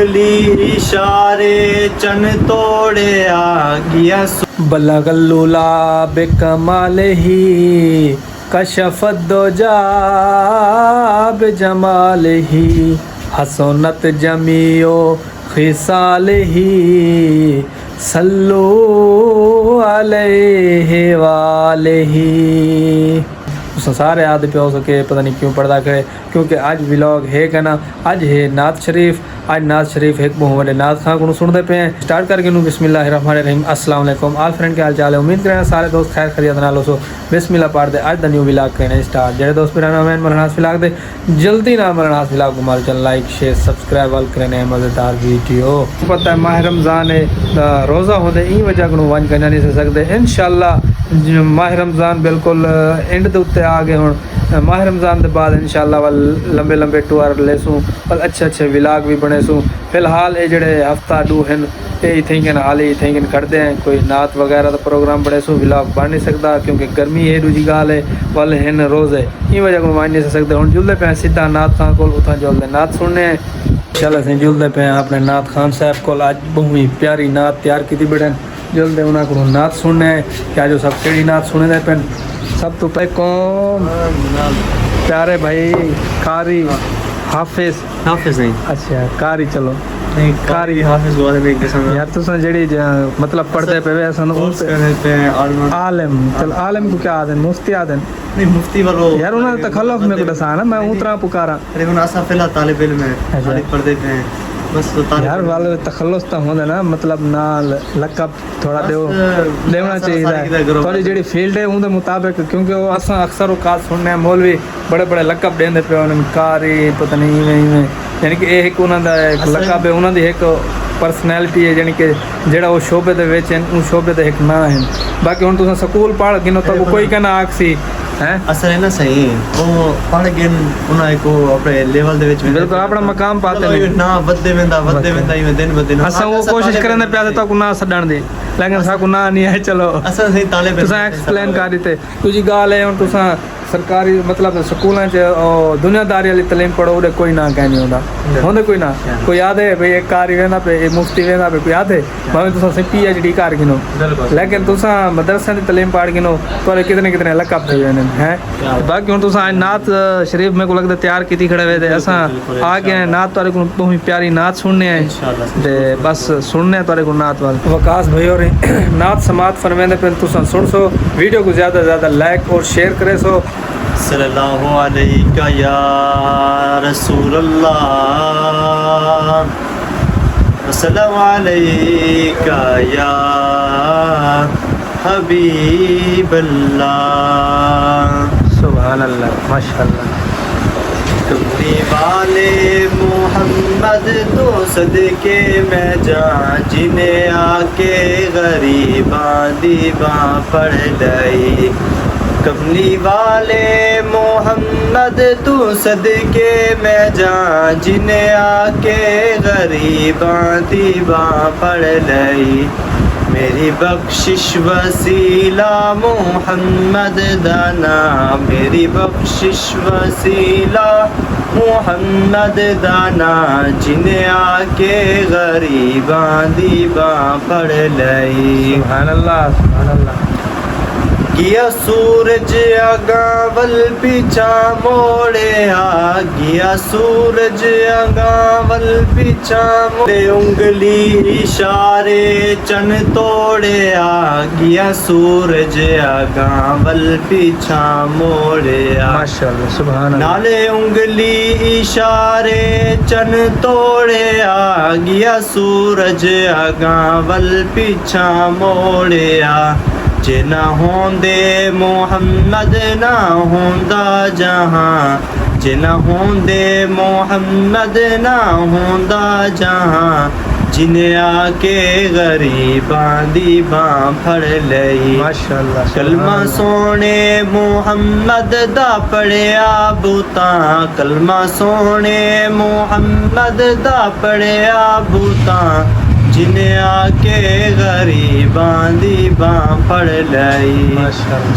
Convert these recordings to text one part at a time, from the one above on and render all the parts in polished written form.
उंगली इशारे चन तोड़े आ गया। बलगल्लुला बेकमाल ही कशफत दुजा बेजमाल ही हसनत जमीओ खिसाल ही सल्लू अलैहि वालैहि। तुम सारे आदि पे हो सके पता नहीं क्यों पर्दा करे, क्योंकि आज व्लॉग है क्या ना, आज है नात शरीफ। आज नात शरीफ एक बहुत बड़े नात खां को सुनते पे हैं। स्टार्ट करके नू बिस्मिल्लाहिर्रहमानिर्रहीम। अस्सलाम वालेकुम आल फ्रेंड के हाल चाल है। उम्मीद करें सारे दोस्त खैर खैरियत नाल हो। बिस्मिल्लाह पढ़ दे आज द न्यू व्लॉग करने स्टार्ट। जेडे दोस्त पुराना मैन मरनास व्लॉग दे जल्दी ना मरनास व्लॉग को मार चल लाइक शेयर सब्सक्राइब वाल करने मज़ेदार वीडियो। पता है माह रमज़ान है रोज़ा होते ई वजह को वन करना नहीं से सकते। इंशाल्लाह माह रमज़ान बिल्कुल एंड दे उत्ते आ गए हुण। माह रमज़ान के बाद इंशाल्लाह वाल लंबे लंबे टूर लेसूँ और अच्छे अच्छे व्लॉग भी बनेसूँ। फिलहाल ये जड़े हफ्ता डू हैं ये थिंकन हाल ही थिंकन करते हैं। कोई नात वगैरह का प्रोग्राम बने सो व्लॉग बन नहीं सकता क्योंकि गर्मी है दूजी गाल है वाल हैं रोज़ है ई वजह को मान नहीं सकते। हम जुलते पे सीधा नात खान को उतना जुलते नात सुनने चल असें जुलते पे अपने नात खान साहब को। अज बहुत ही प्यारी नात तैयार की बैठे जुलते उन्होंने को नात सुनने क्या जो सब केड़ी नात सुने दे पे। सब तो पे कौन प्यारे भाई कारी हाफिज नहीं अच्छा कारी चलो नहीं कारी हाफिज वाले में एक जैसा यार तुम जड़ी मतलब पढ़ते पे ऐसा आलम चल आलम को क्या आदन मुफ्ती आदन नहीं मुफ्ती वालो यार उन्होंने तखल्लुफ में को दसा ना मैं उतरा पुकारा। अरे उन आसा फिलहाल तालिब इल्म है खाली पढ़ते पे हैं बस तो यार वाले तखल्लुस तो होने ना मतलब ना लकब थोड़ा देना चाहिए थोड़ी जड़ी फील्ड है उनके मुताबिक क्योंकि वो असा अक्सर औकात सुनने मौलवी बड़े बड़े लकब देंदे पे उन्हें कारी पता नहीं इवें यानी कि एक उन्होंने एक लकब है उन्होंने एक पर्सनैलिटी है यानी कि जेड़ा वो शोबे दे विच हैं उन शोबे दे एक ना है। बाकी हुण तुसां स्कूल पढ़ गिनो तो कोई कहना आखसी हैं असल है ना सही वो पढ़ गए उन्हें को अपने लेवल दे विच बिल्कुल अपना मकाम पाते हैं ना वधदे वेंदा इवें दिन ब दिन असां वो कोशिश करने पे तो ना छडण दी लेकिन सा को ना नहीं है। चलो असां सही तालिब तुसां एक्सप्लेन कर दीते तुझी गाल है हुण तुसां सरकारी मतलब स्कूलों दुनियादारी वाली तलीम पढ़ो उड़े कोई ना कह नहीं होंदा होंदे कोई ना कोई याद है भाई एक कारी वेंदा पे एक मुफ्ती वेंदा पे कोई याद है भावें तुसां से PhD कर गिनो लेकिन तुसां मदरसे दी तलीम पढ़ गिनो तो कितने कितने लकब थे वेने हैं। बाकी हुण तुसां नात शरीफ में को लगदा तैयार कीती खड़े वे ते असां आ गए नात तारे को बहुत प्यारी नात सुनने हैं इंशाल्लाह ते बस सुनने तारे को नात वाल वकास भाई और नात समात फरमांदे पे तुसां सुन सो वीडियो को ज्यादा ज्यादा लाइक और शेयर करे सो। सल्लल्लाहु अलैका या रसूल अल्लाह सल्लल्लाहु अलैका या हबीब अल्लाह सुभान अल्लाह माशाअल्लाह। कमली वाले मोहम्मद तो सदके में जा जिन्हें आके गरीबा दीवा पढ़ लाई। कमली वाले मोहम्मद तू सदके में जा जिन्हें आके गरीबा दीवा पढ़ लई। मेरी बख्शिश वसीला मोहम्मद दाना मेरी बख्शिश वसीला मोहम्मद दाना जिन्हें आके गरीबा दीवा पढ़ लई। सुभान अल्लाह सुभान अल्लाह। गिया सूरज अगावल पीछा मोड़े आ गया सूरज अगावल पीछा मोड़े उंगली इशारे चन तोड़े आ गया सूरज अगावल पीछा मोड़े आ माशाअल्लाह सुभान अल्लाह। नाले उंगली इशारे चन तोड़े आ गया सूरज अगावल पीछा मोड़े आ। जे ना होंदे मोहम्मद ना होंदा जहां जे ना होंदे मोहम्मद ना होंदा जहां जिन्हें आके गरीबां दी बां फड़ लई। माशाअल्लाह कलमा सोने मोहम्मद दा पढ़िया बूता कलमा सोने मोहम्मद दा पढ़िया बूता जिन्हें आके गरीबां दी बां फड़ लई।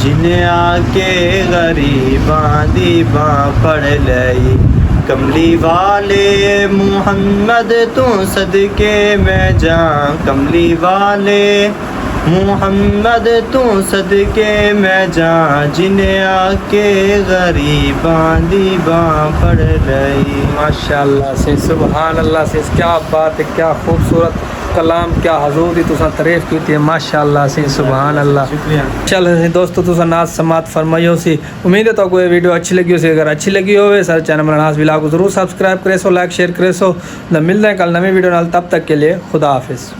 जिन्हें आके गरीबां दी बां फड़ लई। कमली वाले मुहम्मद तू सदके मैं जां, कमली वाले मुहम्मद तू सदके मैं जां, जिन्हें आके गरीबां दी बां पड़ रही। माशाअल्लाह से, सुभान अल्लाह से, क्या बात है, क्या खूबसूरत कलाम, क्या हजूर दी तुसा तारीफ की थी माशाअल्लाह से, सुभान अल्लाह। शुक्रिया। चल दोस्तों तुसा नाज समात फरमाइयो सी। उम्मीद है तो कोई वीडियो अच्छी लगी हो सी। अगर अच्छी लगी हो सारे चैनल में नाज विला को जरूर सब्सक्राइब करे सो, लाइक शेयर करे सो। मिलते हैं कल नवी वीडियो नाल, तब तक के लिए खुदा हाफिज़।